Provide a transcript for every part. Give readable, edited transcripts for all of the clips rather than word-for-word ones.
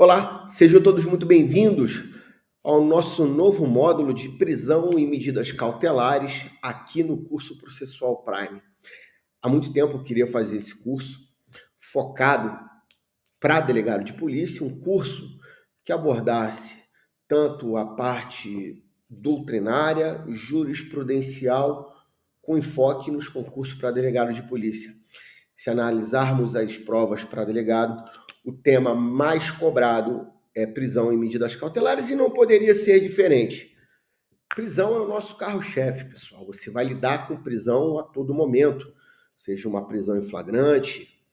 Olá, sejam todos muito bem-vindos ao nosso novo módulo de prisão e medidas cautelares aqui no curso Processual Prime. Há muito tempo eu queria fazer esse curso focado para delegado de polícia, um curso que abordasse tanto a parte doutrinária, jurisprudencial, com enfoque nos concursos para delegado de polícia. Se analisarmos as provas para delegado, o tema mais cobrado é prisão e medidas cautelares e não poderia ser diferente. Prisão é o nosso carro-chefe, pessoal. Você vai lidar com prisão a todo momento, seja uma prisão em flagrante,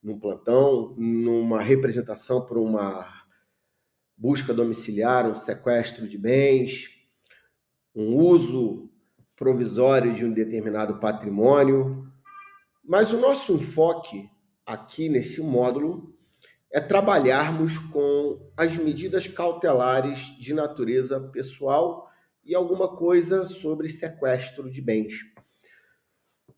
num plantão, numa representação por uma busca domiciliar, um sequestro de bens, um uso provisório de um determinado patrimônio. Mas o nosso enfoque aqui nesse módulo é trabalharmos com as medidas cautelares de natureza pessoal e alguma coisa sobre sequestro de bens.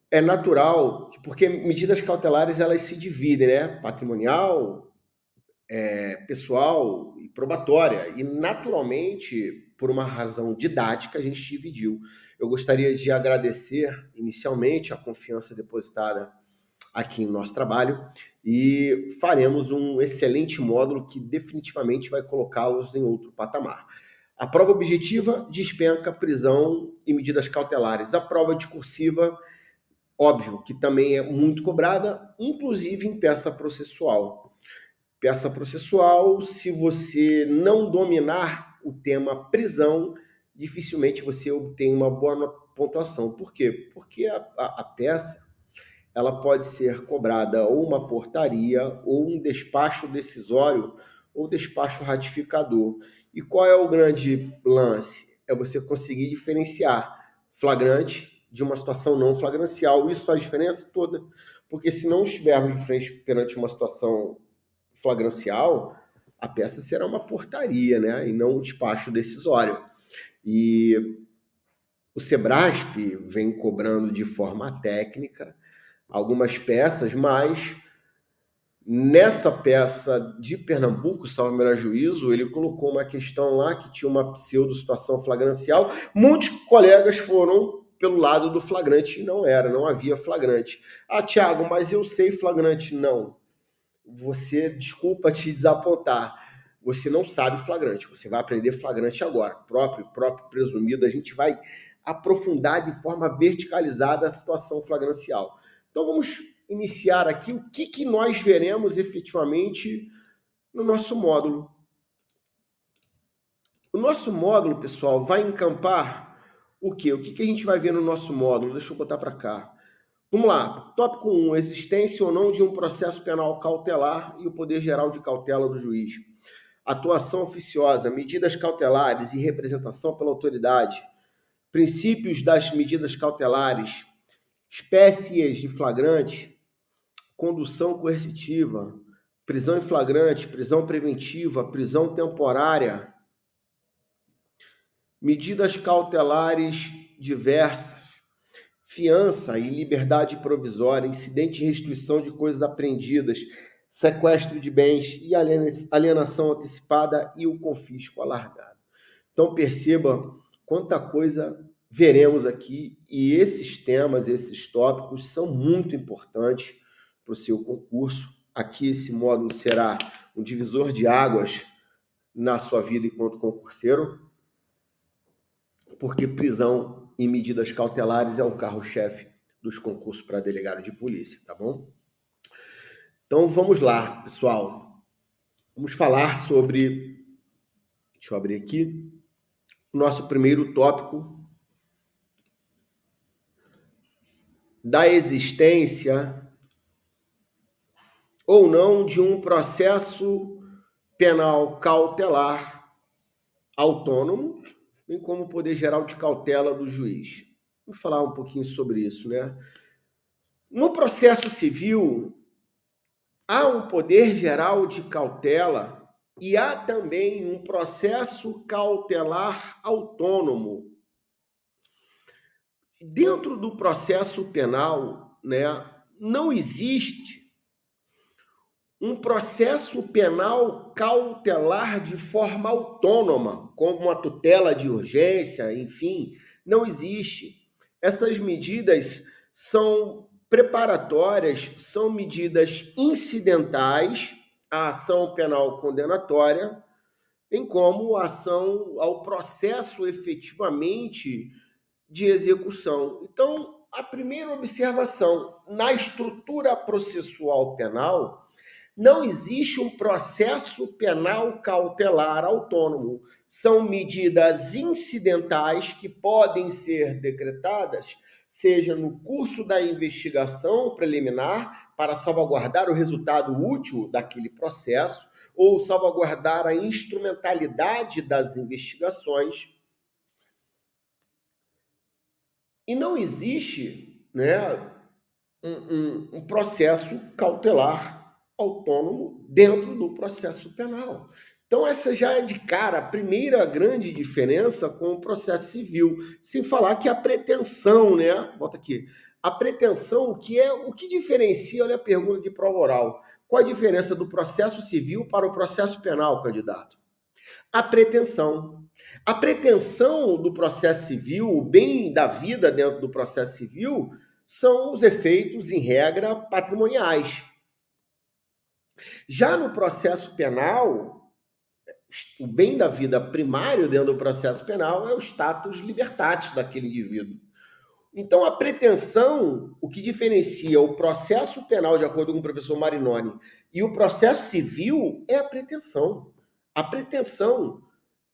É natural, porque medidas cautelares elas se dividem, né? Patrimonial, pessoal e probatória. E naturalmente, por uma razão didática, a gente dividiu. Eu gostaria de agradecer inicialmente a confiança depositada aqui no nosso trabalho e faremos um excelente módulo que definitivamente vai colocá-los em outro patamar. A prova objetiva despenca prisão e medidas cautelares. A prova discursiva, óbvio, que também é muito cobrada, inclusive em peça processual. Peça processual, se você não dominar o tema prisão, dificilmente você obtém uma boa pontuação. Por quê? Porque a peça ela pode ser cobrada ou uma portaria, ou um despacho decisório, ou despacho ratificador. E qual é o grande lance? É você conseguir diferenciar flagrante de uma situação não flagrancial. Isso faz diferença toda, porque se não estivermos de frente perante uma situação flagrancial, a peça será uma portaria, né? E não um despacho decisório. E o Sebrasp vem cobrando de forma técnica algumas peças, mas nessa peça de Pernambuco, salvo melhor juízo, ele colocou uma questão lá que tinha uma pseudo-situação flagrancial. Muitos colegas foram pelo lado do flagrante, não havia flagrante. Ah, Thiago, mas eu sei flagrante. Não. Você, desculpa te desapontar, você não sabe flagrante, você vai aprender flagrante agora. Próprio presumido, a gente vai aprofundar de forma verticalizada a situação flagrancial. Então vamos iniciar aqui o que nós veremos efetivamente no nosso módulo. O nosso módulo, pessoal, vai encampar o quê? O que a gente vai ver no nosso módulo? Deixa eu botar para cá. Vamos lá. Tópico 1. Existência ou não de um processo penal cautelar e o poder geral de cautela do juiz. Atuação oficiosa, medidas cautelares e representação pela autoridade. Princípios das medidas cautelares. Espécies de flagrante. Condução coercitiva. Prisão em flagrante, prisão preventiva, prisão temporária. Medidas cautelares diversas. Fiança e liberdade provisória, incidente de restituição de coisas apreendidas, sequestro de bens e alienação antecipada e o confisco alargado. Então perceba quanta coisa veremos aqui e esses temas, esses tópicos são muito importantes para o seu concurso. Aqui esse módulo será um divisor de águas na sua vida enquanto concurseiro, porque prisão e medidas cautelares é o carro-chefe dos concursos para delegado de polícia, tá bom? Então vamos lá, pessoal. Vamos falar sobre, deixa eu abrir aqui, o nosso primeiro tópico da existência ou não de um processo penal cautelar autônomo, bem como o poder geral de cautela do juiz. Vamos falar um pouquinho sobre isso, né? No processo civil, há um poder geral de cautela e há também um processo cautelar autônomo. Dentro do processo penal, né, não existe um processo penal cautelar de forma autônoma, como uma tutela de urgência, enfim, não existe. Essas medidas são preparatórias, são medidas incidentais à ação penal condenatória, bem como a ação ao processo efetivamente de execução. Então, a primeira observação, na estrutura processual penal, não existe um processo penal cautelar autônomo. São medidas incidentais que podem ser decretadas, seja no curso da investigação preliminar, para salvaguardar o resultado útil daquele processo, ou salvaguardar a instrumentalidade das investigações. E não existe, né, um processo cautelar autônomo dentro do processo penal. Então, essa já é de cara a primeira grande diferença com o processo civil. Sem falar que a pretensão, né? Bota aqui. A pretensão, o que diferencia, olha a pergunta de prova oral. Qual a diferença do processo civil para o processo penal, candidato? A pretensão. A pretensão do processo civil, o bem da vida dentro do processo civil, são os efeitos, em regra, patrimoniais. Já no processo penal, o bem da vida primário dentro do processo penal é o status libertatis daquele indivíduo. Então, a pretensão, o que diferencia o processo penal, de acordo com o professor Marinoni, e o processo civil é a pretensão. A pretensão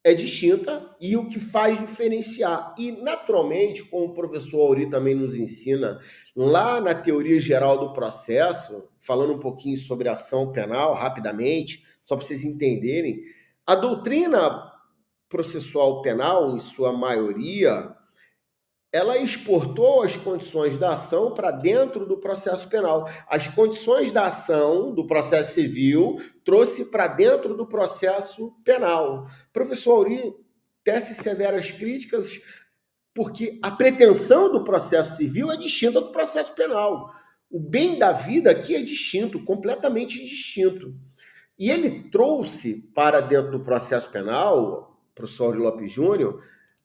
é distinta e o que faz diferenciar. E, naturalmente, como o professor Auri também nos ensina, lá na teoria geral do processo, falando um pouquinho sobre ação penal, rapidamente, só para vocês entenderem, a doutrina processual penal, em sua maioria, ela exportou as condições da ação para dentro do processo penal. As condições da ação do processo civil trouxe para dentro do processo penal. Professor Auri tece severas críticas porque a pretensão do processo civil é distinta do processo penal. O bem da vida aqui é distinto, completamente distinto. E ele trouxe para dentro do processo penal, professor Auri Lopes Júnior,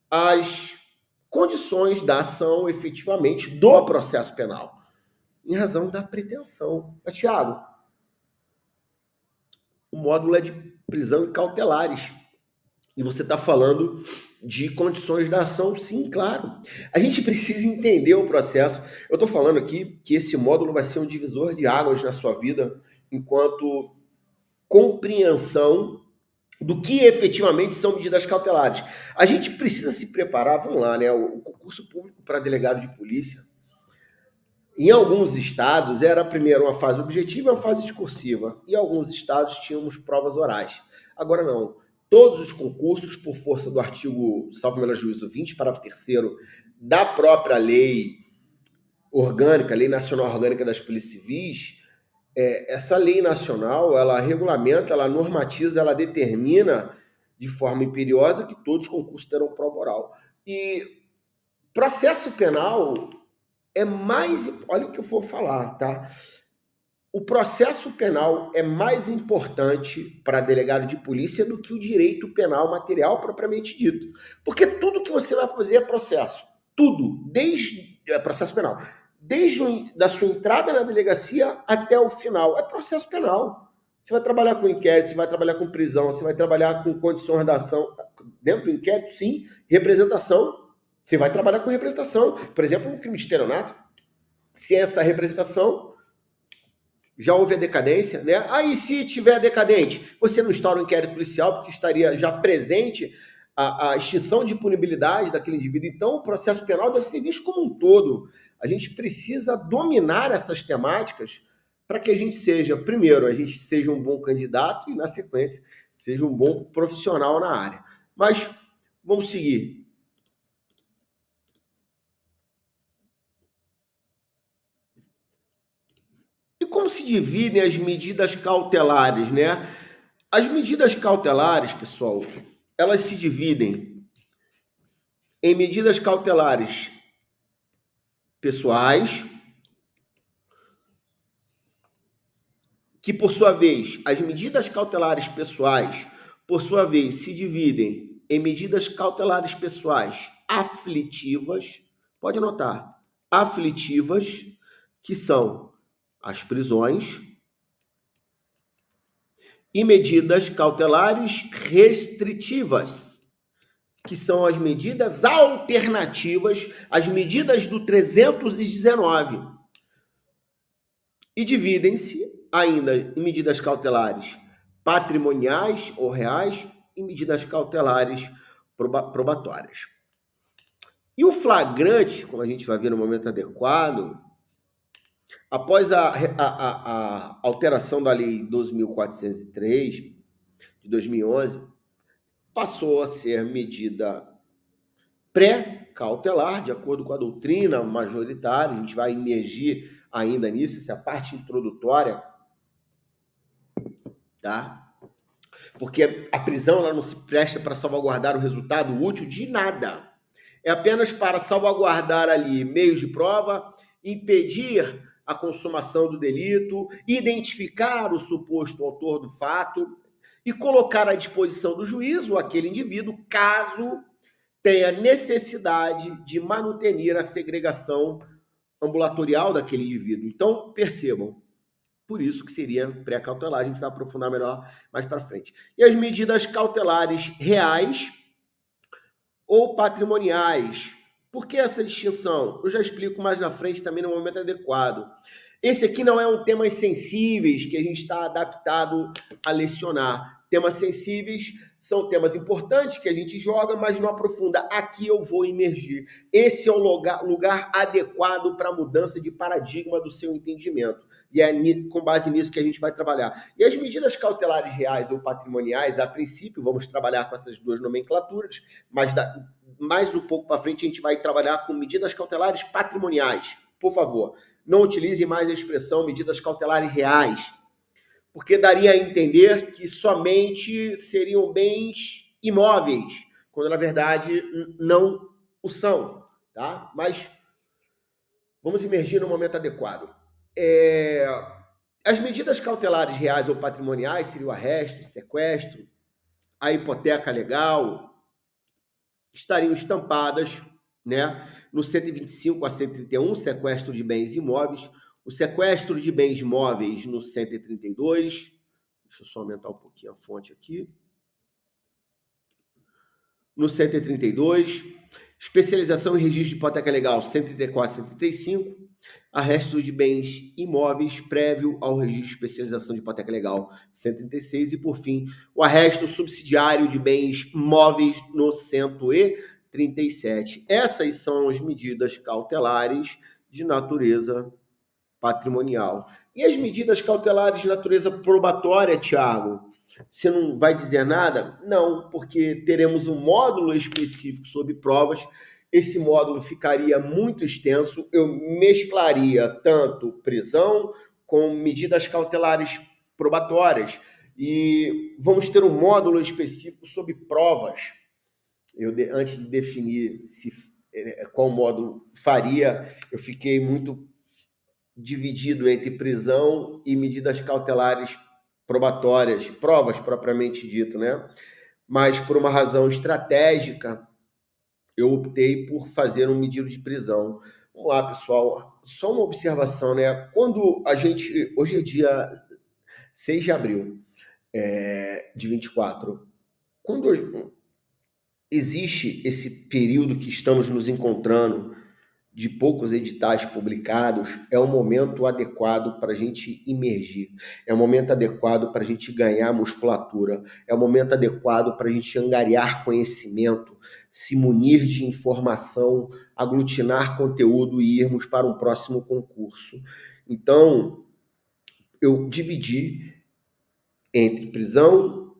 as condições da ação efetivamente do processo penal, em razão da pretensão. Mas, Tiago, o módulo é de prisão e cautelares. E você está falando de condições da ação, sim, claro. A gente precisa entender o processo. Eu estou falando aqui que esse módulo vai ser um divisor de águas na sua vida, enquanto compreensão do que efetivamente são medidas cautelares. A gente precisa se preparar, vamos lá, né? O concurso público para delegado de polícia, em alguns estados, era primeiro uma fase objetiva e uma fase discursiva. Em alguns estados tínhamos provas orais. Agora não. Todos os concursos, por força do artigo, salvo melhor juízo 20, parágrafo 3º, da própria lei orgânica, Lei Nacional Orgânica das Polícias Civis, essa lei nacional, ela regulamenta, ela normatiza, ela determina de forma imperiosa que todos os concursos terão prova oral. E processo penal é mais... Olha o que eu vou falar, tá? O processo penal é mais importante para delegado de polícia do que o direito penal material propriamente dito. Porque tudo que você vai fazer é processo. Tudo, desde processo penal. Desde da sua entrada na delegacia até o final. É processo penal. Você vai trabalhar com inquérito, você vai trabalhar com prisão, você vai trabalhar com condições da ação. Dentro do inquérito, sim. Representação. Você vai trabalhar com representação. Por exemplo, no crime de estelionato. Se essa representação já houve a decadência, né? Aí, se tiver decadente, você não instaura um inquérito policial, porque estaria já presente a extinção de punibilidade daquele indivíduo. Então, o processo penal deve ser visto como um todo. A gente precisa dominar essas temáticas para que a gente seja, primeiro, a gente seja um bom candidato e, na sequência, seja um bom profissional na área. Mas, vamos seguir. E como se dividem as medidas cautelares, né? As medidas cautelares, pessoal, elas se dividem em medidas cautelares pessoais, que, por sua vez, as medidas cautelares pessoais, por sua vez, se dividem em medidas cautelares pessoais aflitivas, pode anotar, aflitivas, que são as prisões, e medidas cautelares restritivas, que são as medidas alternativas às medidas do 319. E dividem-se ainda em medidas cautelares patrimoniais ou reais e medidas cautelares probatórias. E o flagrante, como a gente vai ver no momento adequado, após a alteração da Lei 12.403, de 2011, passou a ser medida pré-cautelar, de acordo com a doutrina majoritária. A gente vai imergir ainda nisso, essa é a parte introdutória, tá? Porque a prisão ela não se presta para salvaguardar o resultado útil de nada. É apenas para salvaguardar ali meios de prova, impedir a consumação do delito, identificar o suposto autor do fato e colocar à disposição do juízo aquele indivíduo, caso tenha necessidade de manutenir a segregação ambulatorial daquele indivíduo. Então, percebam, por isso que seria pré-cautelar, a gente vai aprofundar melhor mais para frente. E as medidas cautelares reais ou patrimoniais. Por que essa distinção? Eu já explico mais na frente também no momento adequado. Esse aqui não é um temas sensíveis que a gente está adaptado a lecionar. Temas sensíveis são temas importantes que a gente joga, mas não aprofunda. Aqui eu vou imergir. Esse é o lugar adequado para a mudança de paradigma do seu entendimento. E é com base nisso que a gente vai trabalhar. E as medidas cautelares reais ou patrimoniais, a princípio, vamos trabalhar com essas duas nomenclaturas, mas mais um pouco para frente a gente vai trabalhar com medidas cautelares patrimoniais. Por favor, não utilize mais a expressão medidas cautelares reais, porque daria a entender que somente seriam bens imóveis, quando na verdade não o são, tá? Mas vamos imergir no momento adequado. As medidas cautelares reais ou patrimoniais seriam o arresto, sequestro, a hipoteca legal, estariam estampadas, né, no 125 a 131, sequestro de bens imóveis, o sequestro de bens móveis no 132, deixa eu só aumentar um pouquinho a fonte aqui, no 132, especialização em registro de hipoteca legal 134 e 135, arresto de bens imóveis prévio ao registro de especialização de hipoteca legal 136 e, por fim, o arresto subsidiário de bens móveis no 137. Essas são as medidas cautelares de natureza patrimonial. E as medidas cautelares de natureza probatória, Tiago? Você não vai dizer nada? Não, porque teremos um módulo específico sobre provas. Esse módulo ficaria muito extenso. Eu mesclaria tanto prisão com medidas cautelares probatórias. E vamos ter um módulo específico sobre provas. Antes de definir qual módulo faria, eu fiquei muito dividido entre prisão e medidas cautelares probatórias, provas propriamente dito, né? Mas por uma razão estratégica, eu optei por fazer um medido de prisão. Vamos lá, pessoal. Só uma observação, né? Quando a gente... Hoje é dia 6 de abril de 24. Quando existe esse período que estamos nos encontrando de poucos editais publicados, é o momento adequado para a gente imergir, é o momento adequado para a gente ganhar musculatura, é o momento adequado para a gente angariar conhecimento, se munir de informação, aglutinar conteúdo e irmos para um próximo concurso. Então, eu dividi entre prisão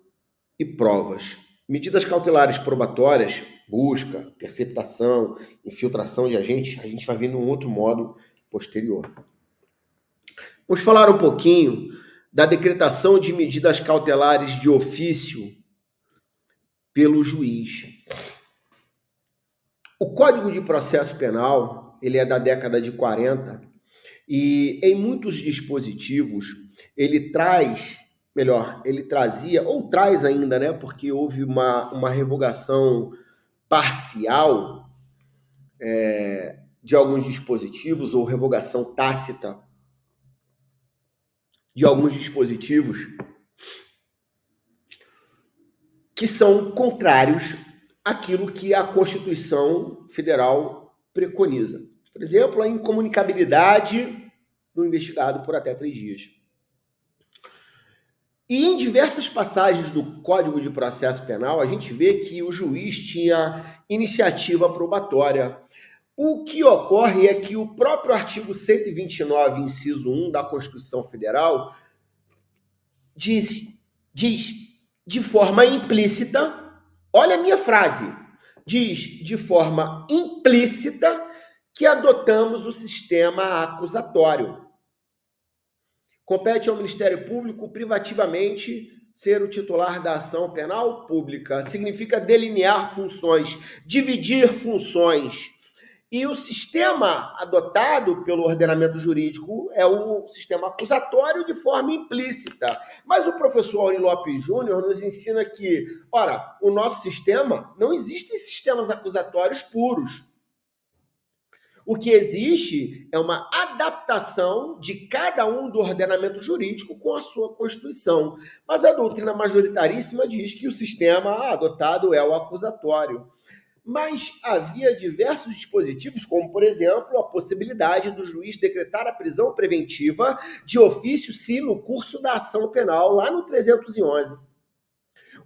e provas. Medidas cautelares probatórias, busca, interceptação, infiltração de agentes, a gente vai ver num outro modo posterior. Vamos falar um pouquinho da decretação de medidas cautelares de ofício pelo juiz. O Código de Processo Penal, ele é da década de 40, E em muitos dispositivos, ele traz, melhor, ele trazia, ou traz ainda, né? Porque houve uma revogação parcial de alguns dispositivos, ou revogação tácita de alguns dispositivos que são contrários àquilo que a Constituição Federal preconiza. Por exemplo, a incomunicabilidade do investigado por até 3 dias. E em diversas passagens do Código de Processo Penal, a gente vê que o juiz tinha iniciativa probatória. O que ocorre é que o próprio artigo 129, inciso 1 da Constituição Federal, diz de forma implícita, olha a minha frase, diz de forma implícita que adotamos o sistema acusatório. Compete ao Ministério Público privativamente ser o titular da ação penal pública. Significa delinear funções, dividir funções. E o sistema adotado pelo ordenamento jurídico é o sistema acusatório de forma implícita. Mas o professor Auri Lopes Júnior nos ensina que, ora, o nosso sistema, não existem sistemas acusatórios puros. O que existe é uma adaptação de cada um do ordenamento jurídico com a sua Constituição. Mas a doutrina majoritaríssima diz que o sistema adotado é o acusatório. Mas havia diversos dispositivos, como, por exemplo, a possibilidade do juiz decretar a prisão preventiva de ofício se no curso da ação penal, lá no 311.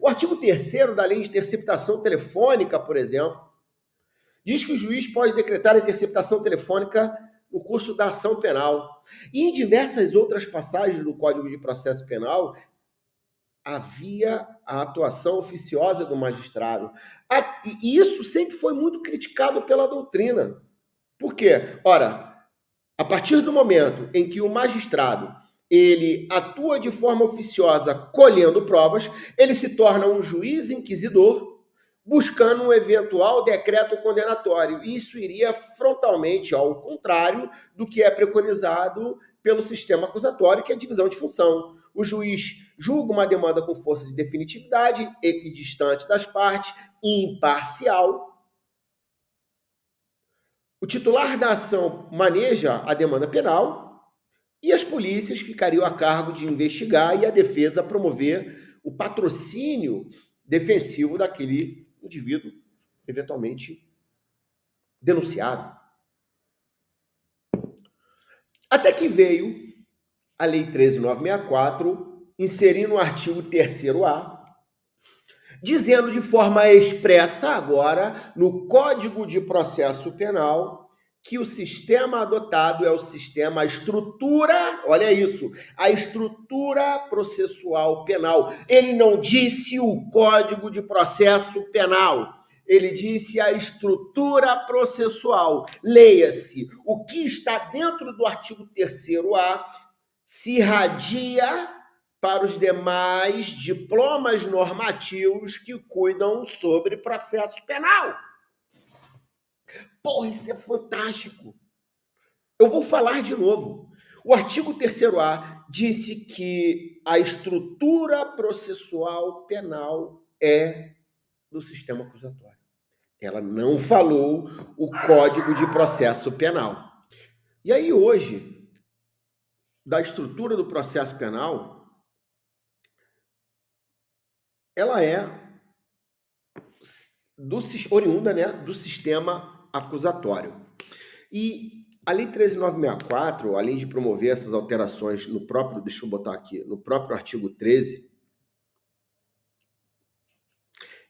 O artigo 3º da Lei de Interceptação Telefônica, por exemplo, diz que o juiz pode decretar a interceptação telefônica no curso da ação penal. E em diversas outras passagens do Código de Processo Penal, havia a atuação oficiosa do magistrado. E isso sempre foi muito criticado pela doutrina. Por quê? Ora, a partir do momento em que o magistrado ele atua de forma oficiosa colhendo provas, ele se torna um juiz inquisidor buscando um eventual decreto condenatório. Isso iria frontalmente ao contrário do que é preconizado pelo sistema acusatório, que é a divisão de função. O juiz julga uma demanda com força de definitividade, equidistante das partes, imparcial. O titular da ação maneja a demanda penal e as polícias ficariam a cargo de investigar e a defesa promover o patrocínio defensivo daquele indivíduo eventualmente denunciado. Até que veio a Lei 13.964, inserindo o artigo 3º-A, dizendo de forma expressa agora, no Código de Processo Penal, que o sistema adotado é o sistema, a estrutura, olha isso, a estrutura processual penal. Ele não disse o Código de Processo Penal, ele disse a estrutura processual. Leia-se, o que está dentro do artigo 3º-A se irradia para os demais diplomas normativos que cuidam sobre processo penal. Porra, isso é fantástico. Eu vou falar de novo. O artigo 3º-A disse que a estrutura processual penal é do sistema acusatório. Ela não falou o Código de Processo Penal. E aí, hoje, da estrutura do processo penal, ela é oriunda, né, do sistema acusatório. E a Lei 13.964, além de promover essas alterações no próprio, deixa eu botar aqui, no próprio artigo 13,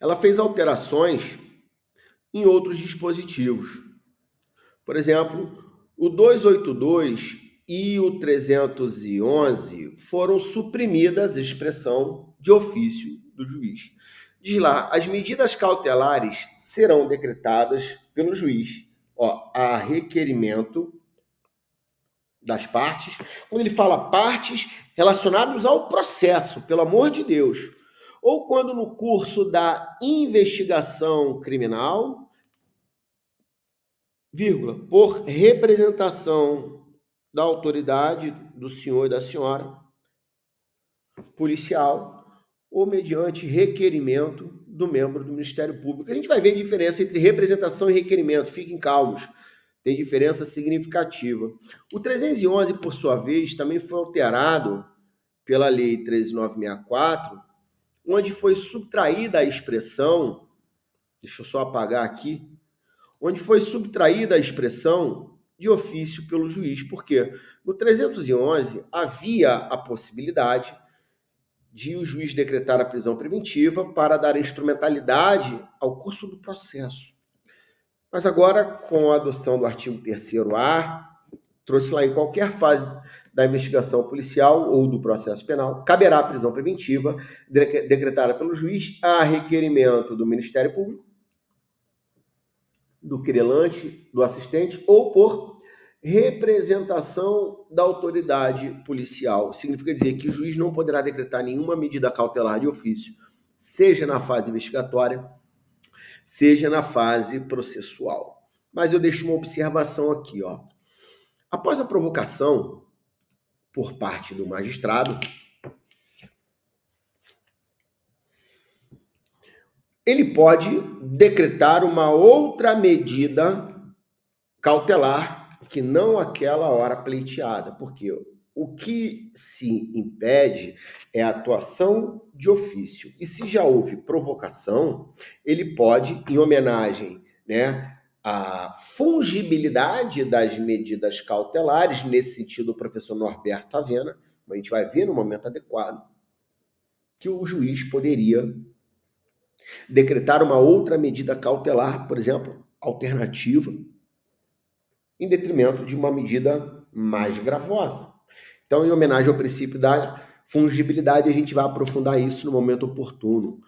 ela fez alterações em outros dispositivos. Por exemplo, o 282 e o 311 foram suprimidas a expressão de ofício do juiz. Diz lá, as medidas cautelares serão decretadas pelo juiz, a requerimento das partes. Quando ele fala partes relacionadas ao processo, pelo amor de Deus, ou quando no curso da investigação criminal, vírgula, por representação da autoridade do senhor e da senhora policial ou mediante requerimento do membro do Ministério Público. A gente vai ver a diferença entre representação e requerimento, fiquem calmos, tem diferença significativa. O 311, por sua vez, também foi alterado pela Lei 13.964, onde foi subtraída a expressão, deixa eu só apagar aqui, onde foi subtraída a expressão de ofício pelo juiz. Por quê? No 311 havia a possibilidade de o juiz decretar a prisão preventiva para dar instrumentalidade ao curso do processo. Mas agora, com a adoção do artigo 3º-A, trouxe lá em qualquer fase da investigação policial ou do processo penal, caberá a prisão preventiva decretada pelo juiz a requerimento do Ministério Público, do querelante, do assistente ou por representação da autoridade policial. Significa dizer que o juiz não poderá decretar nenhuma medida cautelar de ofício, seja na fase investigatória, seja na fase processual. Mas eu deixo uma observação aqui, ó. Após a provocação por parte do magistrado, ele pode decretar uma outra medida cautelar que não aquela hora pleiteada, porque o que se impede é a atuação de ofício. E se já houve provocação, ele pode, em homenagem, né, à fungibilidade das medidas cautelares, nesse sentido o professor Norberto Avena, a gente vai ver no momento adequado, que o juiz poderia decretar uma outra medida cautelar, por exemplo, alternativa, em detrimento de uma medida mais gravosa. Então, em homenagem ao princípio da fungibilidade, a gente vai aprofundar isso no momento oportuno.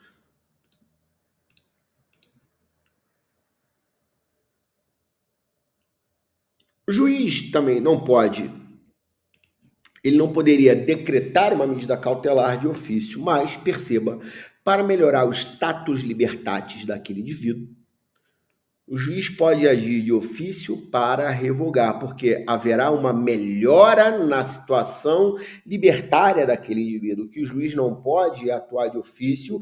O juiz também não pode, ele não poderia decretar uma medida cautelar de ofício, mas, perceba, para melhorar o status libertatis daquele indivíduo, o juiz pode agir de ofício para revogar, porque haverá uma melhora na situação libertária daquele indivíduo, que o juiz não pode atuar de ofício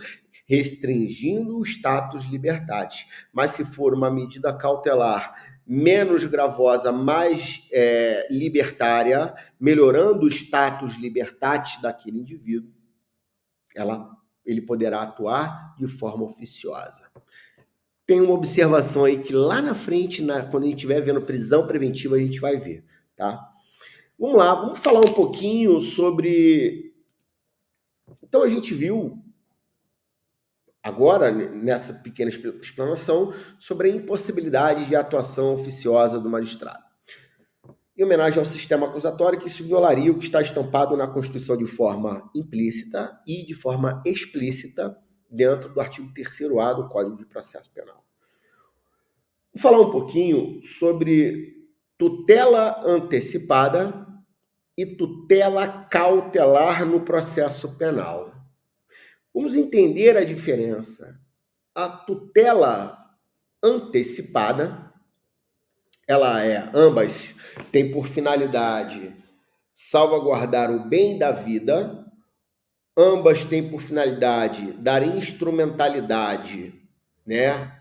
restringindo o status libertatis. Mas se for uma medida cautelar menos gravosa, mais libertária, melhorando o status libertatis daquele indivíduo, ele poderá atuar de forma oficiosa. Tem uma observação aí que lá na frente, quando a gente estiver vendo prisão preventiva, a gente vai ver, tá? Vamos lá, vamos falar um pouquinho sobre... Então, a gente viu, agora, nessa pequena explanação, sobre a impossibilidade de atuação oficiosa do magistrado. Em homenagem ao sistema acusatório, que isso violaria o que está estampado na Constituição de forma implícita e de forma explícita dentro do artigo 3º-A do Código de Processo Penal. Vou falar um pouquinho sobre tutela antecipada e tutela cautelar no processo penal. Vamos entender a diferença. A tutela antecipada, ambas têm por finalidade salvaguardar o bem da vida, ambas têm por finalidade dar instrumentalidade, né,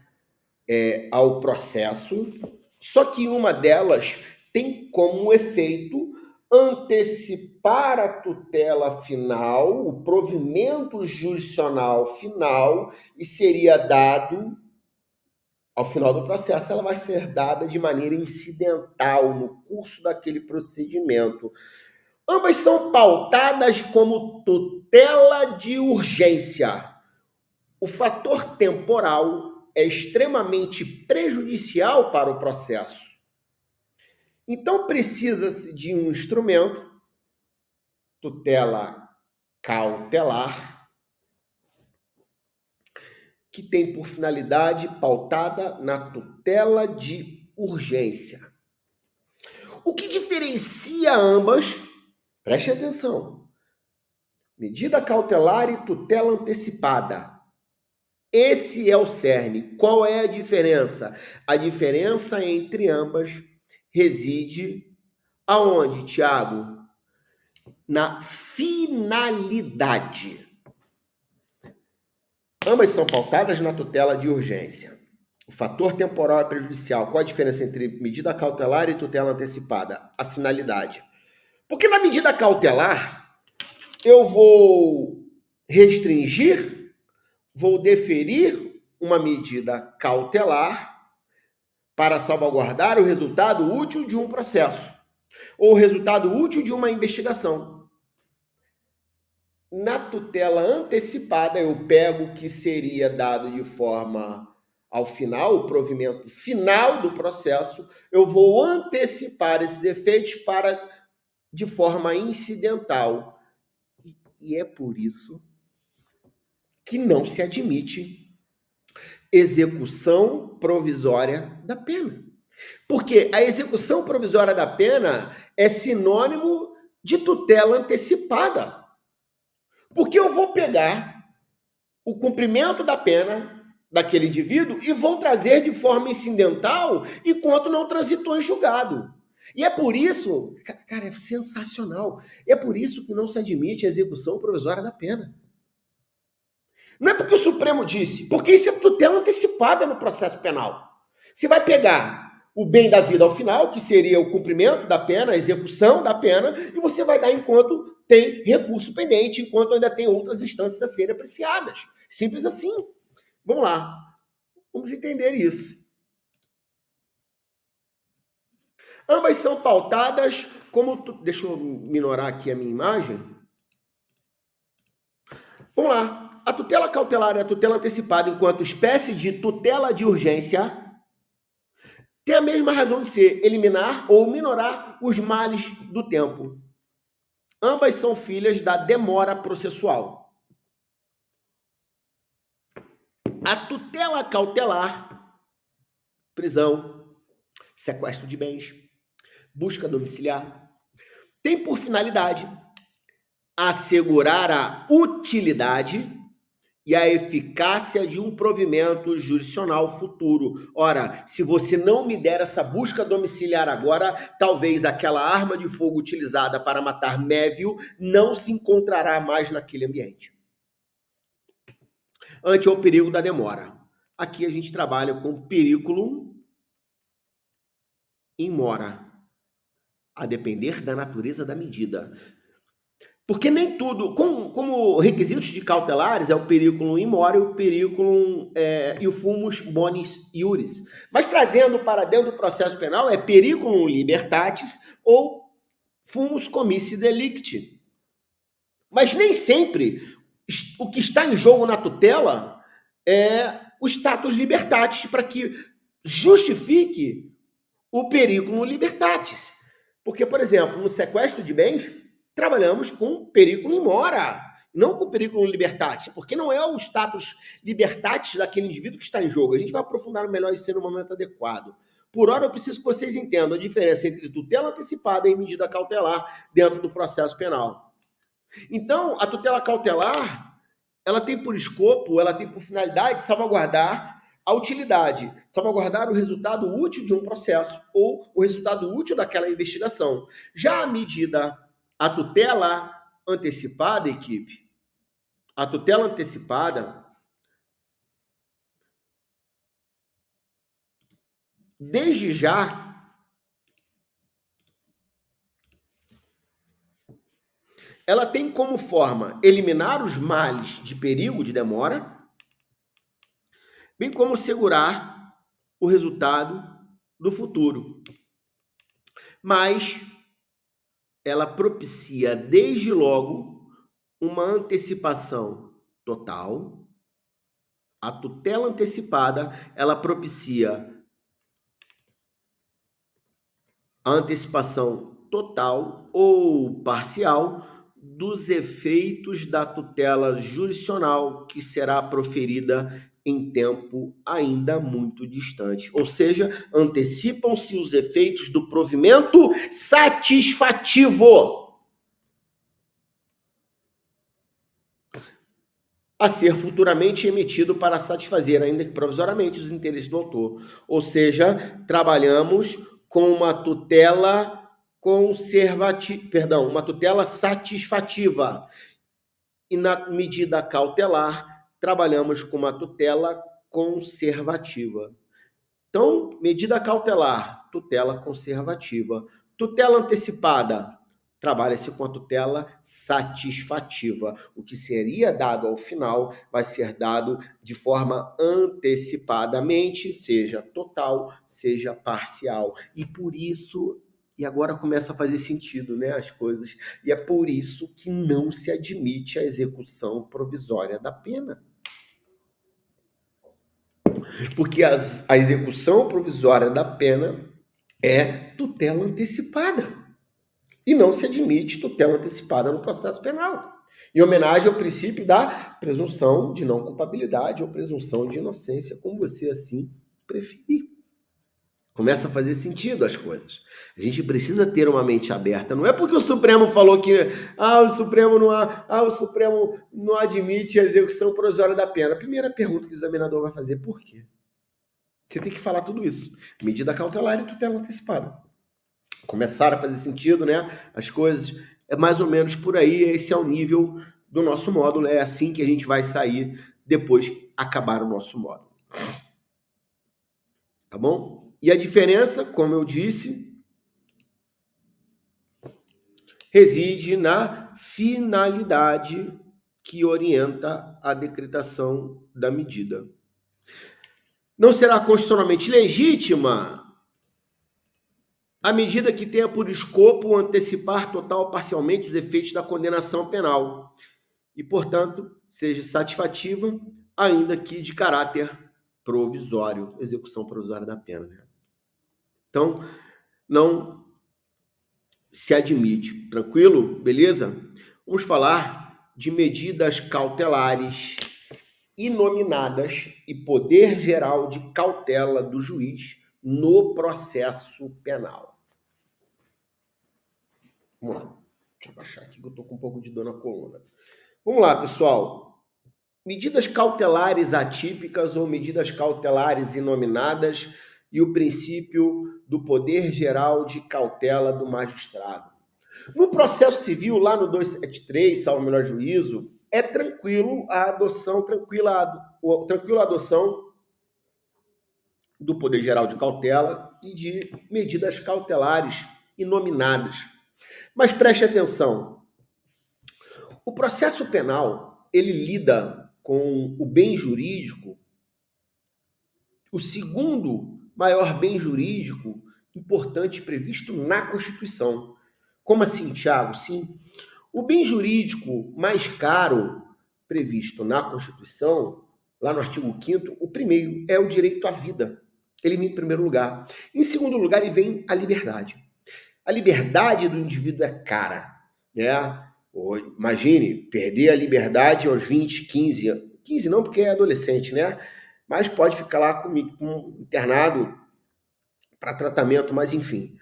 ao processo, só que uma delas tem como efeito antecipar a tutela final, o provimento jurisdicional final, e seria dado, ao final do processo, ela vai ser dada de maneira incidental, no curso daquele procedimento. Ambas são pautadas como tutela de urgência. O fator temporal é extremamente prejudicial para o processo. Então, precisa-se de um instrumento, tutela cautelar, que tem por finalidade pautada na tutela de urgência. O que diferencia ambas, preste atenção, medida cautelar e tutela antecipada. Esse é o cerne. Qual é a diferença? A diferença entre ambas reside Aonde, Tiago? Na finalidade. Ambas são pautadas na tutela de urgência. O fator temporal é prejudicial. Qual a diferença entre medida cautelar e tutela antecipada? A finalidade. Porque na medida cautelar, eu vou restringir, vou deferir uma medida cautelar para salvaguardar o resultado útil de um processo ou o resultado útil de uma investigação. Na tutela antecipada, eu pego o que seria dado de forma ao final, o provimento final do processo, eu vou antecipar esses efeitos para de forma incidental. E é por isso que não se admite execução provisória da pena. Porque a execução provisória da pena é sinônimo de tutela antecipada. Porque eu vou pegar o cumprimento da pena daquele indivíduo e vou trazer de forma incidental enquanto não transitou em julgado. E é por isso, cara, é sensacional. É por isso que não se admite a execução provisória da pena. Não é porque o Supremo disse, porque isso é tutela antecipada no processo penal. Você vai pegar o bem da vida ao final, que seria o cumprimento da pena, a execução da pena, e você vai dar enquanto tem recurso pendente, enquanto ainda tem outras instâncias a serem apreciadas. Simples assim. Vamos lá. Vamos entender isso. Ambas são pautadas como... Deixa eu minorar aqui a minha imagem. Vamos lá. A tutela cautelar e a tutela antecipada, enquanto espécie de tutela de urgência, tem a mesma razão de ser, eliminar ou minorar os males do tempo. Ambas são filhas da demora processual. A tutela cautelar, prisão, sequestro de bens, busca domiciliar, tem por finalidade assegurar a utilidade e a eficácia de um provimento jurisdicional futuro. Ora, se você não me der essa busca domiciliar agora, talvez aquela arma de fogo utilizada para matar Mévio não se encontrará mais naquele ambiente. Ante o perigo da demora. Aqui a gente trabalha com periculum in mora, a depender da natureza da medida. Porque nem tudo, como requisitos de cautelares, é o periculum in mora e o periculum e o fumus bonis iuris. Mas trazendo para dentro do processo penal é periculum libertatis ou fumus comissi delicti. Mas nem sempre o que está em jogo na tutela é o status libertatis para que justifique o periculum libertatis. Porque, por exemplo, no sequestro de bens, trabalhamos com periculum in mora, não com periculum libertatis, porque não é o status libertatis daquele indivíduo que está em jogo. A gente vai aprofundar melhor isso no momento adequado. Por hora, eu preciso que vocês entendam a diferença entre tutela antecipada e medida cautelar dentro do processo penal. Então, a tutela cautelar, ela tem por escopo, ela tem por finalidade salvaguardar a utilidade, salvaguardar o resultado útil de um processo ou o resultado útil daquela investigação. Já a tutela antecipada, equipe, a tutela antecipada, desde já, ela tem como forma eliminar os males de perigo, de demora, bem como segurar o resultado do futuro. Mas ela propicia, desde logo, uma antecipação total. A tutela antecipada, ela propicia a antecipação total ou parcial dos efeitos da tutela jurisdicional que será proferida em tempo ainda muito distante. Ou seja, antecipam-se os efeitos do provimento satisfativo a ser futuramente emitido para satisfazer, ainda que provisoriamente, os interesses do autor. Ou seja, trabalhamos com uma tutela uma tutela satisfativa. E na medida cautelar, trabalhamos com uma tutela conservativa. Então, medida cautelar, tutela conservativa. Tutela antecipada, trabalha-se com a tutela satisfativa. O que seria dado ao final vai ser dado de forma antecipadamente, seja total, seja parcial. E por isso, e agora começa a fazer sentido, né, as coisas, e é por isso que não se admite a execução provisória da pena. Porque a execução provisória da pena é tutela antecipada. E não se admite tutela antecipada no processo penal. Em homenagem ao princípio da presunção de não culpabilidade ou presunção de inocência, como você assim preferir. Começa a fazer sentido as coisas. A gente precisa ter uma mente aberta. Não é porque o Supremo falou que o Supremo não admite a execução provisória da pena. A primeira pergunta que o examinador vai fazer, por quê? Você tem que falar tudo isso. Medida cautelar e tutela antecipada. Começaram a fazer sentido, né? As coisas, é mais ou menos por aí. Esse é o nível do nosso módulo. É assim que a gente vai sair depois que acabar o nosso módulo. Tá bom? E a diferença, como eu disse, reside na finalidade que orienta a decretação da medida. Não será constitucionalmente legítima a medida que tenha por escopo antecipar total ou parcialmente os efeitos da condenação penal e, portanto, seja satisfativa, ainda que de caráter provisório, execução provisória da pena. Né? Então, não se admite. Tranquilo? Beleza? Vamos falar de medidas cautelares inominadas e poder geral de cautela do juiz no processo penal. Vamos lá. Deixa eu baixar aqui que eu tô com um pouco de dor na coluna. Vamos lá, pessoal. Medidas cautelares atípicas ou medidas cautelares inominadas e o princípio do poder geral de cautela do magistrado. No processo civil, lá no 273, salvo o melhor juízo, é tranquila a adoção do poder geral de cautela e de medidas cautelares inominadas. Mas preste atenção, o processo penal, ele lida com o bem jurídico, o segundo maior bem jurídico importante previsto na Constituição. Como assim, Thiago? Sim, o bem jurídico mais caro previsto na Constituição, lá no artigo 5º, o primeiro é o direito à vida. Ele vem em primeiro lugar. Em segundo lugar, ele vem a liberdade. A liberdade do indivíduo é cara, né? Imagine, perder a liberdade aos 20, 15 não, porque é adolescente, né? Mas pode ficar lá com internado para tratamento, mas enfim.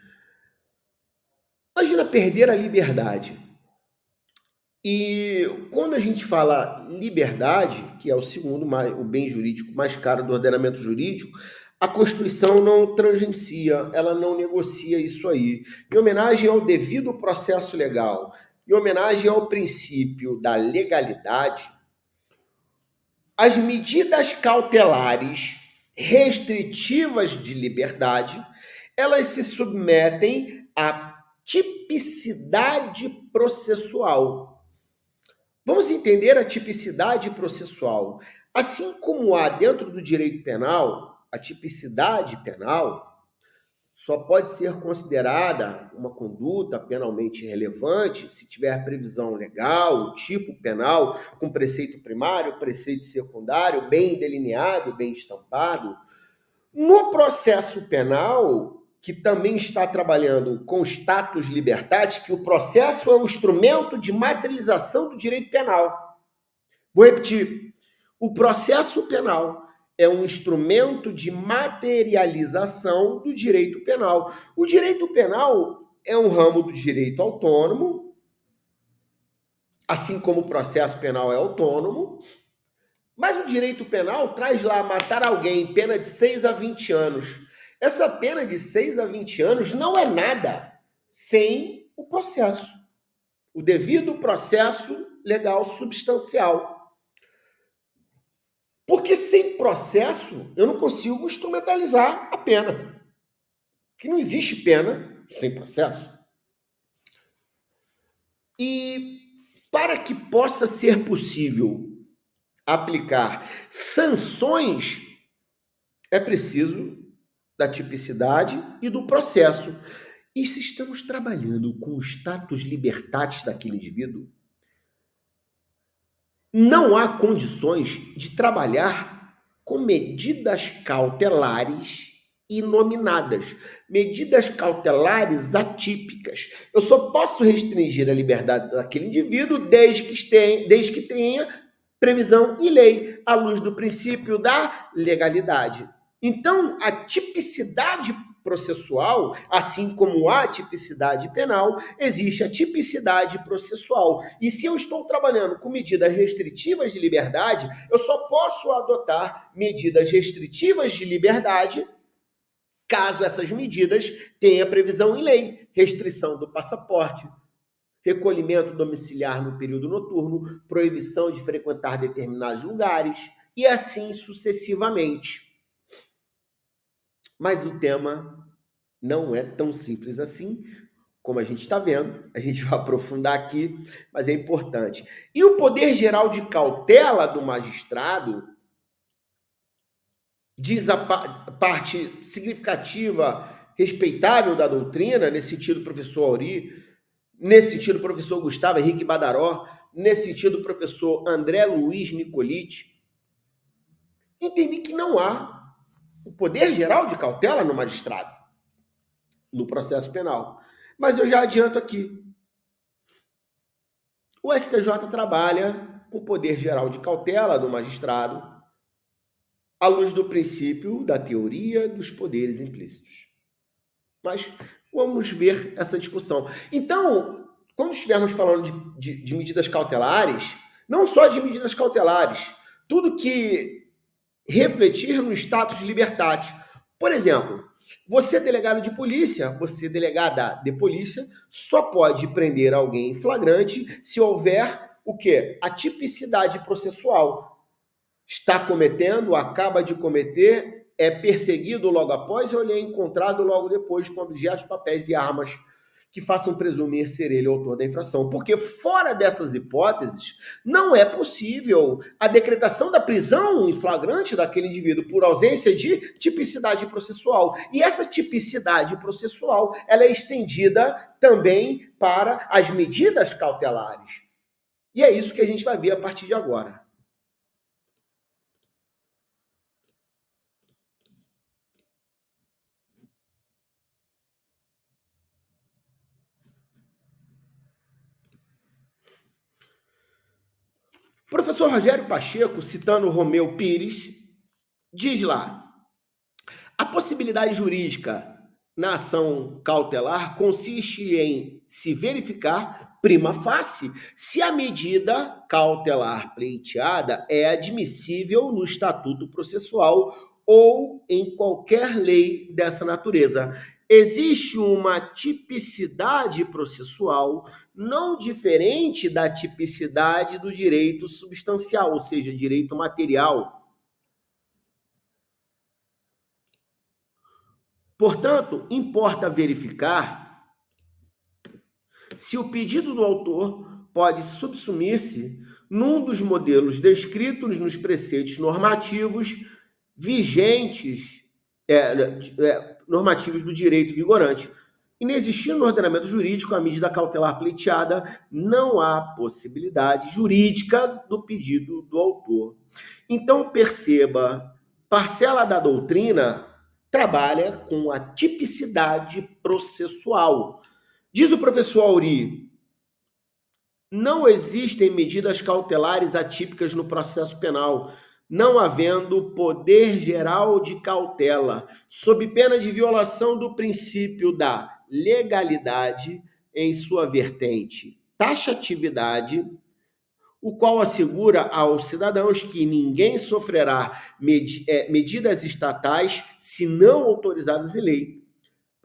Imagina perder a liberdade. E quando a gente fala liberdade, que é o segundo o bem jurídico mais caro do ordenamento jurídico, a Constituição não tangencia, ela não negocia isso aí. Em homenagem ao devido processo legal, em homenagem ao princípio da legalidade, as medidas cautelares restritivas de liberdade, elas se submetem à tipicidade processual. Vamos entender a tipicidade processual. Assim como há dentro do direito penal, a tipicidade penal só pode ser considerada uma conduta penalmente relevante se tiver previsão legal, tipo penal, com preceito primário, preceito secundário, bem delineado, bem estampado. No processo penal, que também está trabalhando com status libertatis, que o processo é um instrumento de materialização do direito penal. Vou repetir. O processo penal é um instrumento de materialização do direito penal. O direito penal é um ramo do direito autônomo, assim como o processo penal é autônomo, mas o direito penal traz lá matar alguém, pena de 6 a 20 anos. Essa pena de 6 a 20 anos não é nada sem o processo, o devido processo legal substancial. Porque sem processo eu não consigo instrumentalizar a pena. Que não existe pena sem processo. E para que possa ser possível aplicar sanções, é preciso da tipicidade e do processo. E se estamos trabalhando com o status libertatis daquele indivíduo, não há condições de trabalhar com medidas cautelares inominadas, medidas cautelares atípicas. Eu só posso restringir a liberdade daquele indivíduo desde que tenha previsão em lei, à luz do princípio da legalidade. Então, a tipicidade processual, assim como a tipicidade penal, existe a tipicidade processual. E se eu estou trabalhando com medidas restritivas de liberdade, eu só posso adotar medidas restritivas de liberdade caso essas medidas tenham previsão em lei, restrição do passaporte, recolhimento domiciliar no período noturno, proibição de frequentar determinados lugares e assim sucessivamente. Mas o tema não é tão simples assim, como a gente está vendo. A gente vai aprofundar aqui, mas é importante. E o poder geral de cautela do magistrado, diz a parte significativa, respeitável da doutrina, nesse sentido, professor Auri, nesse sentido, professor Gustavo Henrique Badaró, nesse sentido, professor André Luiz Nicolite, entendi que não há o poder geral de cautela no magistrado, no processo penal. Mas eu já adianto aqui. O STJ trabalha com o poder geral de cautela do magistrado à luz do princípio da teoria dos poderes implícitos. Mas vamos ver essa discussão. Então, quando estivermos falando de medidas cautelares, não só de medidas cautelares, tudo que refletir no status de libertatis. Por exemplo, você, delegado de polícia, você, delegada de polícia, só pode prender alguém em flagrante se houver o quê? A tipicidade processual. Está cometendo, acaba de cometer, é perseguido logo após ou ele é encontrado logo depois com objetos, papéis e armas que façam presumir ser ele o autor da infração. Porque fora dessas hipóteses, não é possível a decretação da prisão em flagrante daquele indivíduo por ausência de tipicidade processual. E essa tipicidade processual, ela é estendida também para as medidas cautelares. E é isso que a gente vai ver a partir de agora. O professor Rogério Pacheco, citando Romeu Pires, diz lá: a possibilidade jurídica na ação cautelar consiste em se verificar, prima facie, se a medida cautelar pleiteada é admissível no estatuto processual ou em qualquer lei dessa natureza. Existe uma tipicidade processual não diferente da tipicidade do direito substancial, ou seja, direito material. Portanto, importa verificar se o pedido do autor pode subsumir-se num dos modelos descritos nos preceitos normativos vigentes, normativos do direito vigorante. Inexistindo no ordenamento jurídico a medida cautelar pleiteada, não há possibilidade jurídica do pedido do autor. Então, perceba, parcela da doutrina trabalha com a tipicidade processual. Diz o professor Auri, não existem medidas cautelares atípicas no processo penal, não havendo poder geral de cautela, sob pena de violação do princípio da legalidade em sua vertente taxatividade, o qual assegura aos cidadãos que ninguém sofrerá medidas estatais se não autorizadas em lei.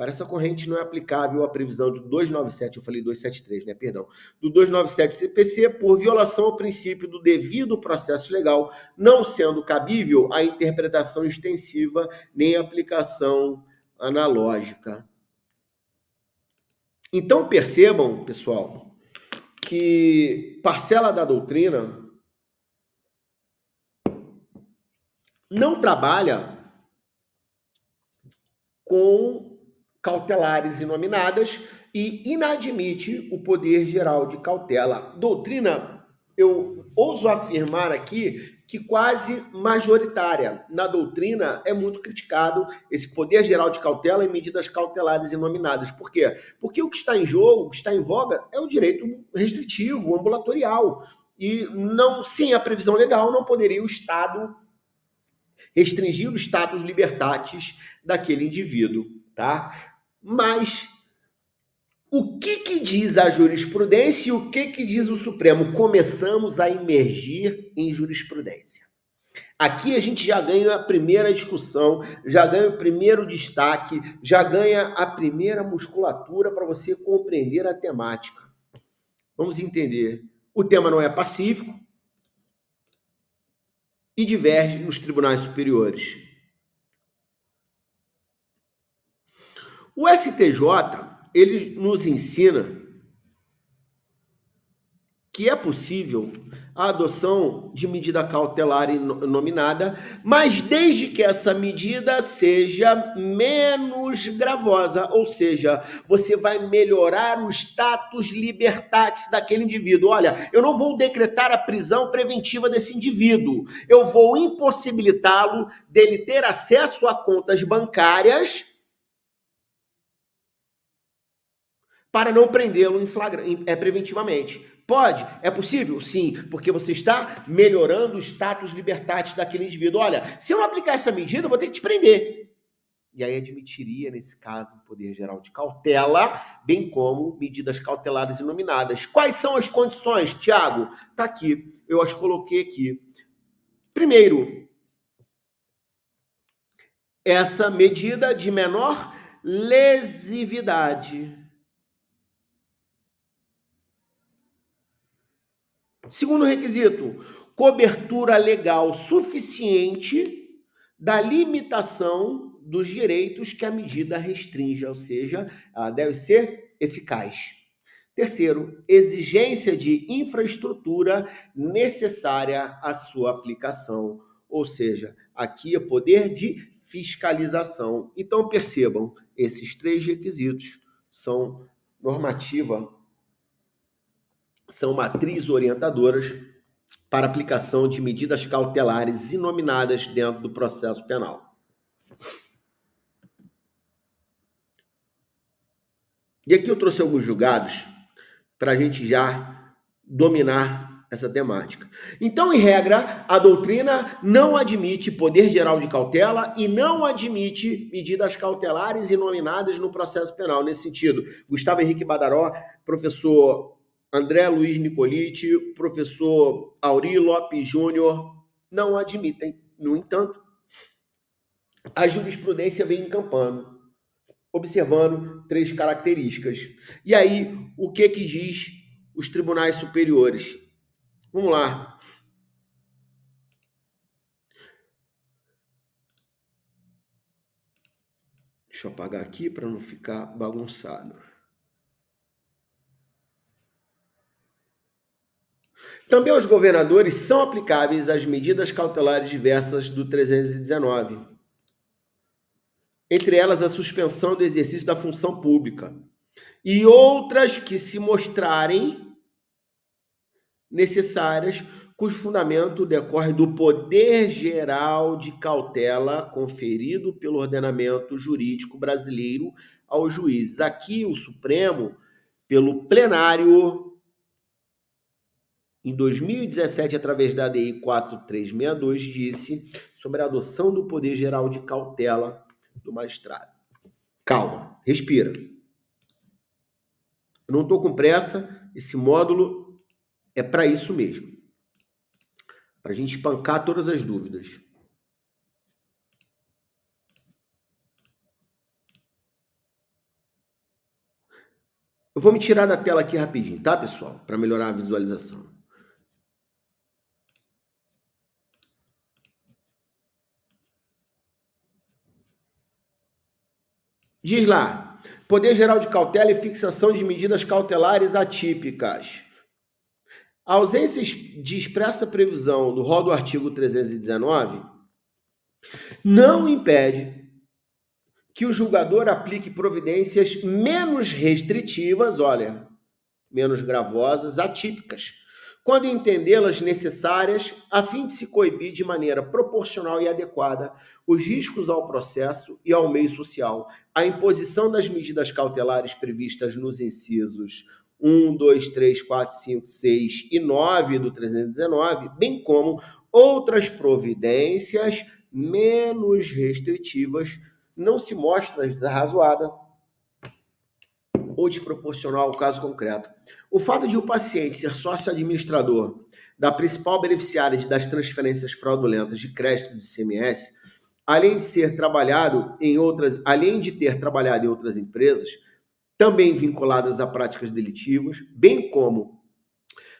Para essa corrente não é aplicável a previsão do 297, eu falei 273, né? Perdão. Do 297 CPC por violação ao princípio do devido processo legal, não sendo cabível a interpretação extensiva nem aplicação analógica. Então percebam, pessoal, que parcela da doutrina não trabalha com cautelares inominadas e inadmite o poder geral de cautela. Doutrina, eu ouso afirmar aqui que quase majoritária. Na doutrina é muito criticado esse poder geral de cautela e medidas cautelares inominadas. Por quê? Porque o que está em jogo, o que está em voga, é o direito restritivo, ambulatorial. E não, sem a previsão legal, não poderia o Estado restringir o status libertatis daquele indivíduo, tá? Mas o que diz a jurisprudência e o que diz o Supremo? Começamos a emergir em jurisprudência. Aqui a gente já ganha a primeira discussão, já ganha o primeiro destaque, já ganha a primeira musculatura para você compreender a temática. Vamos entender. O tema não é pacífico e diverge nos tribunais superiores. O STJ, ele nos ensina que é possível a adoção de medida cautelar inominada, mas desde que essa medida seja menos gravosa, ou seja, você vai melhorar o status libertatis daquele indivíduo. Olha, eu não vou decretar a prisão preventiva desse indivíduo, eu vou impossibilitá-lo dele ter acesso a contas bancárias para não prendê-lo preventivamente. Pode? É possível? Sim, porque você está melhorando o status libertatis daquele indivíduo. Olha, se eu não aplicar essa medida, eu vou ter que te prender. E aí admitiria, nesse caso, o poder geral de cautela, bem como medidas cautelares inominadas. Quais são as condições, Tiago? Está aqui, eu as coloquei aqui. Primeiro, essa medida de menor lesividade. Segundo requisito, cobertura legal suficiente da limitação dos direitos que a medida restringe, ou seja, ela deve ser eficaz. Terceiro, exigência de infraestrutura necessária à sua aplicação, ou seja, aqui é poder de fiscalização. Então percebam, esses três requisitos são normativa, são matrizes orientadoras para aplicação de medidas cautelares inominadas dentro do processo penal. E aqui eu trouxe alguns julgados para a gente já dominar essa temática. Então, em regra, a doutrina não admite poder geral de cautela e não admite medidas cautelares inominadas no processo penal. Nesse sentido, Gustavo Henrique Badaró, professor André Luiz Nicoliti, professor Auri Lopes Júnior, não admitem. No entanto, a jurisprudência vem encampando, observando três características. E aí, o que diz os tribunais superiores? Vamos lá. Deixa eu apagar aqui para não ficar bagunçado. Também aos governadores são aplicáveis as medidas cautelares diversas do 319. Entre elas, a suspensão do exercício da função pública. E outras que se mostrarem necessárias, cujo fundamento decorre do poder geral de cautela conferido pelo ordenamento jurídico brasileiro aos juízes. Aqui, o Supremo, pelo plenário, em 2017, através da ADI 4362, disse sobre a adoção do poder geral de cautela do magistrado. Calma, respira. Eu não estou com pressa, esse módulo é para isso mesmo. Para a gente espancar todas as dúvidas. Eu vou me tirar da tela aqui rapidinho, tá, pessoal? Para melhorar a visualização. Diz lá, poder geral de cautela e fixação de medidas cautelares atípicas. A ausência de expressa previsão do rol do artigo 319 não impede que o julgador aplique providências menos restritivas, olha, menos gravosas, atípicas, quando entendê-las necessárias, a fim de se coibir de maneira proporcional e adequada os riscos ao processo e ao meio social. A imposição das medidas cautelares previstas nos incisos 1, 2, 3, 4, 5, 6 e 9 do 319, bem como outras providências menos restritivas, não se mostra desarrazoada ou desproporcional ao caso concreto. O fato de o paciente ser sócio-administrador da principal beneficiária das transferências fraudulentas de crédito de ICMS, além de ter trabalhado em outras empresas, também vinculadas a práticas delitivas, bem como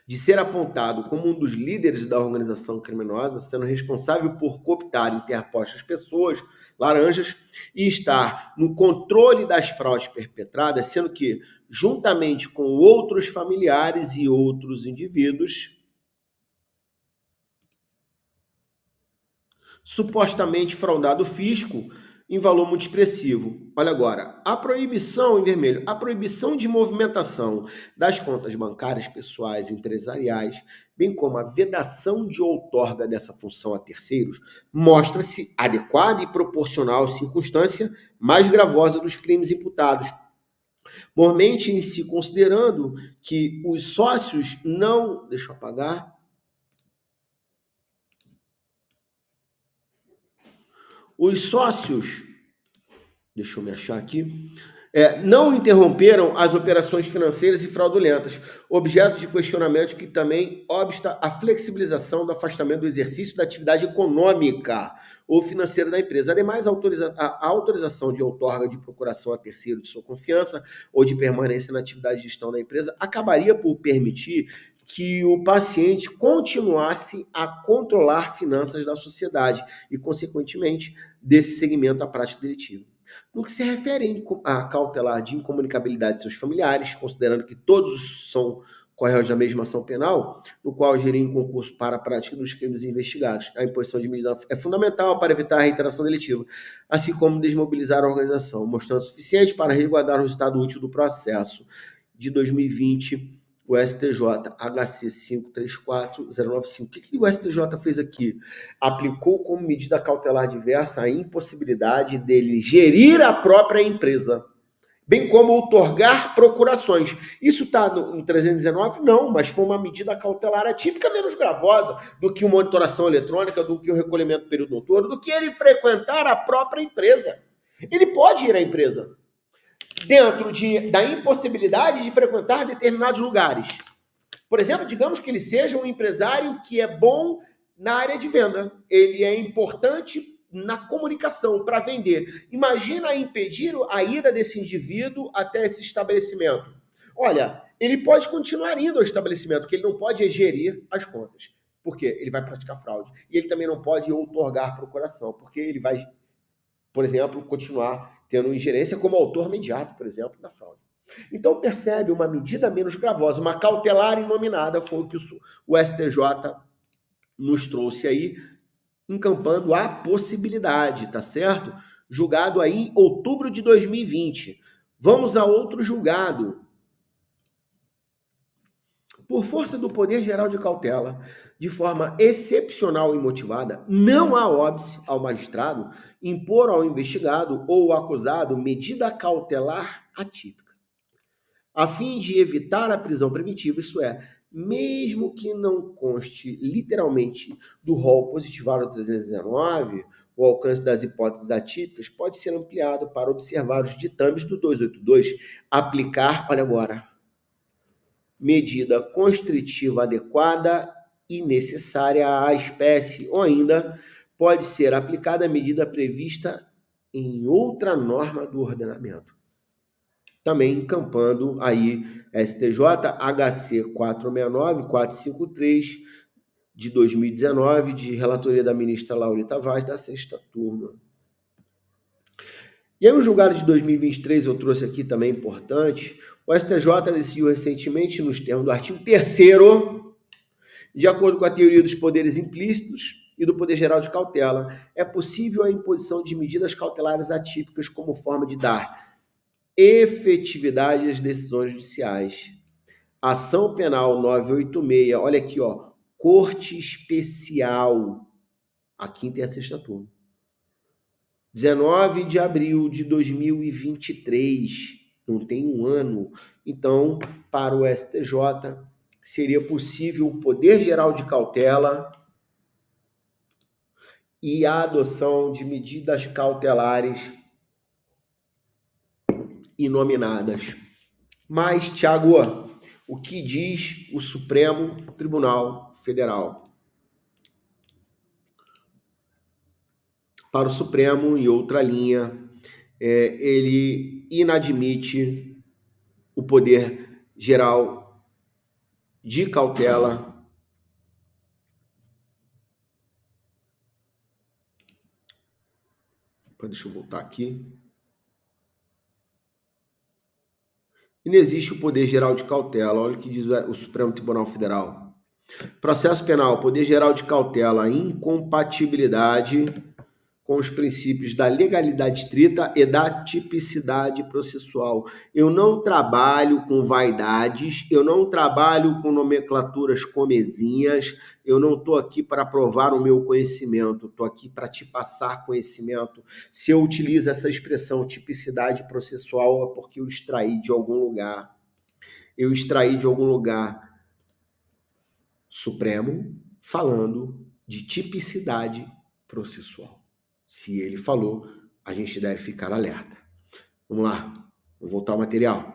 de ser apontado como um dos líderes da organização criminosa, sendo responsável por cooptar interpostas pessoas, laranjas, e estar no controle das fraudes perpetradas, sendo que, juntamente com outros familiares e outros indivíduos, supostamente fraudado o fisco em valor muito expressivo. Olha agora, a proibição, em vermelho, a proibição de movimentação das contas bancárias pessoais e empresariais, bem como a vedação de outorga dessa função a terceiros, mostra-se adequada e proporcional à circunstância mais gravosa dos crimes imputados, mormente em se considerando que os sócios não... Deixa eu apagar. Os sócios, deixa eu me achar aqui, não interromperam as operações financeiras e fraudulentas, objeto de questionamento que também obsta a flexibilização do afastamento do exercício da atividade econômica ou financeira da empresa. Ademais, a autorização de outorga de procuração a terceiro de sua confiança ou de permanência na atividade de gestão da empresa acabaria por permitir que o paciente continuasse a controlar finanças da sociedade e, consequentemente, desse segmento à prática delitiva. No que se refere a cautelar de incomunicabilidade de seus familiares, considerando que todos são correios da mesma ação penal, no qual gerir concurso para a prática dos crimes investigados. A imposição de medida é fundamental para evitar a reiteração delitiva, assim como desmobilizar a organização, mostrando suficiente para resguardar o resultado útil do processo de 2020, o STJ, HC 534095. O que o STJ fez aqui? Aplicou como medida cautelar diversa a impossibilidade dele gerir a própria empresa, bem como outorgar procurações. Isso está no 319? Não, mas foi uma medida cautelar atípica menos gravosa do que uma monitoração eletrônica, do que o recolhimento do período noturno, do que ele frequentar a própria empresa. Ele pode ir à empresa, dentro da impossibilidade de frequentar determinados lugares. Por exemplo, digamos que ele seja um empresário que é bom na área de venda. Ele é importante na comunicação para vender. Imagina impedir a ida desse indivíduo até esse estabelecimento. Olha, ele pode continuar indo ao estabelecimento, que ele não pode gerir as contas, porque ele vai praticar fraude. E ele também não pode outorgar procuração, porque ele vai, por exemplo, continuar tendo ingerência como autor imediato, por exemplo, da fraude. Então, percebe, uma medida menos gravosa, uma cautelar inominada, foi o que o STJ nos trouxe aí, encampando a possibilidade, tá certo? Julgado aí em outubro de 2020. Vamos a outro julgado. Por força do poder geral de cautela, de forma excepcional e motivada, não há óbice ao magistrado impor ao investigado ou acusado medida cautelar atípica, a fim de evitar a prisão preventiva, isso é, mesmo que não conste literalmente do rol positivário 319, o alcance das hipóteses atípicas pode ser ampliado para observar os ditames do 282, aplicar, olha agora, medida constritiva adequada e necessária à espécie, ou ainda pode ser aplicada a medida prevista em outra norma do ordenamento. também encampando aí STJ HC 453 de 2019, de relatoria da ministra Laurita Vaz, da 6ª turma. E aí o julgado de 2023 eu trouxe aqui também importante. O STJ decidiu recentemente, nos termos do artigo 3º, de acordo com a teoria dos poderes implícitos e do poder geral de cautela, é possível a imposição de medidas cautelares atípicas como forma de dar efetividade às decisões judiciais. Ação Penal 986, olha aqui, ó, Corte Especial, a 5ª e a 6ª turma. 19 de abril de 2023, não tem um ano. Então, para o STJ, seria possível o poder geral de cautela e a adoção de medidas cautelares inominadas. Mas, Tiago, o que diz o Supremo Tribunal Federal? Para o Supremo, em outra linha, ele inadmite o poder geral de cautela deixa eu voltar aqui. E não existe o poder geral de cautela. Olha o que diz o Supremo Tribunal Federal. Processo penal, poder geral de cautela, incompatibilidade com os princípios da legalidade estrita e da tipicidade processual. Eu não trabalho com vaidades, eu não trabalho com nomenclaturas comezinhas, eu não estou aqui para provar o meu conhecimento, estou aqui para te passar conhecimento. Se eu utilizo essa expressão tipicidade processual é porque eu extraí de algum lugar. Supremo falando de tipicidade processual. Se ele falou, a gente deve ficar alerta. Vamos lá, vamos voltar ao material.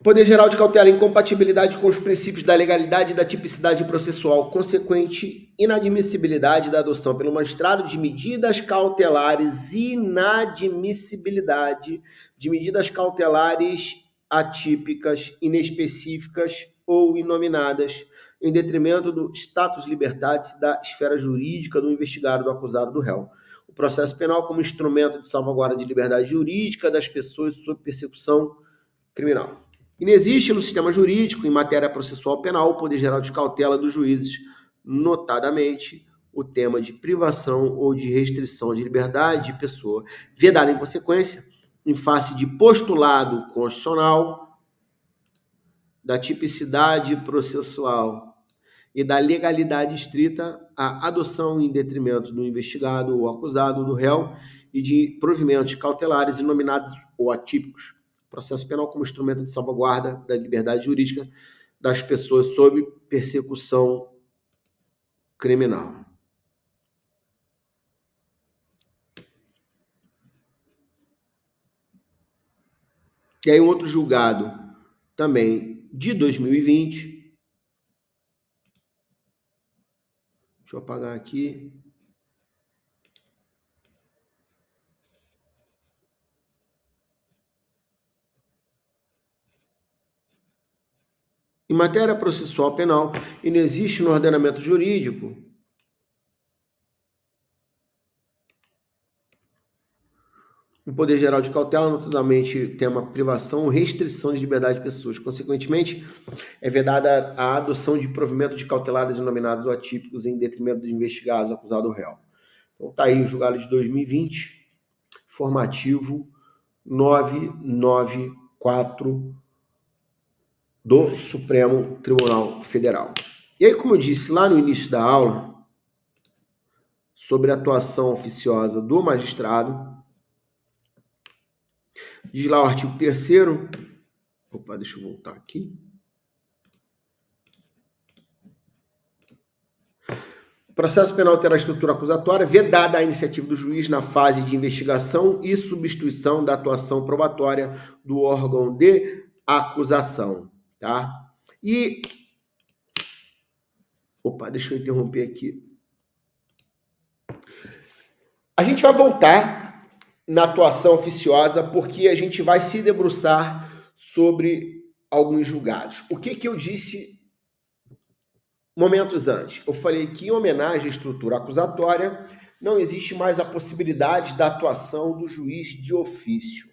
Poder geral de cautela, incompatibilidade com os princípios da legalidade e da tipicidade processual, consequente inadmissibilidade da adoção pelo magistrado de medidas cautelares, inadmissibilidade de medidas cautelares atípicas, inespecíficas ou inominadas, em detrimento do status libertatis da esfera jurídica do investigado, do acusado, do réu. O processo penal como instrumento de salvaguarda de liberdade jurídica das pessoas sob persecução criminal. E não existe no sistema jurídico, em matéria processual penal, o poder geral de cautela dos juízes, notadamente o tema de privação ou de restrição de liberdade de pessoa, vedada em consequência, em face de postulado constitucional, da tipicidade processual e da legalidade estrita, a adoção em detrimento do investigado ou acusado, do réu, e de provimentos cautelares inominados ou atípicos. Processo penal como instrumento de salvaguarda da liberdade jurídica das pessoas sob persecução criminal. E aí um outro julgado também de 2020. Deixa eu apagar aqui. Em matéria processual penal, e não existe no ordenamento jurídico o poder geral de cautela, notadamente tema privação ou restrição de liberdade de pessoas. Consequentemente, é vedada a adoção de provimento de cautelares inominados ou atípicos em detrimento dos investigados, acusado ou réu. Então tá aí o julgado de 2020, formativo 994 do Supremo Tribunal Federal. E aí, como eu disse lá no início da aula, sobre a atuação oficiosa do magistrado, diz lá o artigo 3º. Opa, deixa eu voltar aqui. O processo penal terá estrutura acusatória, vedada a iniciativa do juiz na fase de investigação e substituição da atuação probatória do órgão de acusação, tá? E Opa, deixa eu interromper aqui. A gente vai voltar na atuação oficiosa porque a gente vai se debruçar sobre alguns julgados. O que eu disse momentos antes? Eu falei que, em homenagem à estrutura acusatória, não existe mais a possibilidade da atuação do juiz de ofício.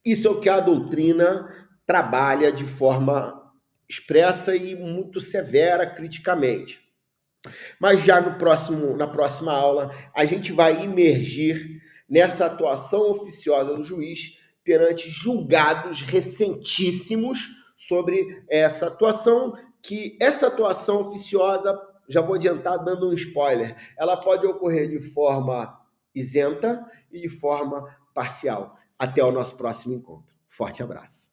Isso é o que a doutrina trabalha de forma expressa e muito severa criticamente. Mas já na próxima aula, a gente vai imergir nessa atuação oficiosa do juiz perante julgados recentíssimos sobre essa atuação, que essa atuação oficiosa, já vou adiantar dando um spoiler, ela pode ocorrer de forma isenta e de forma parcial. Até o nosso próximo encontro. Forte abraço.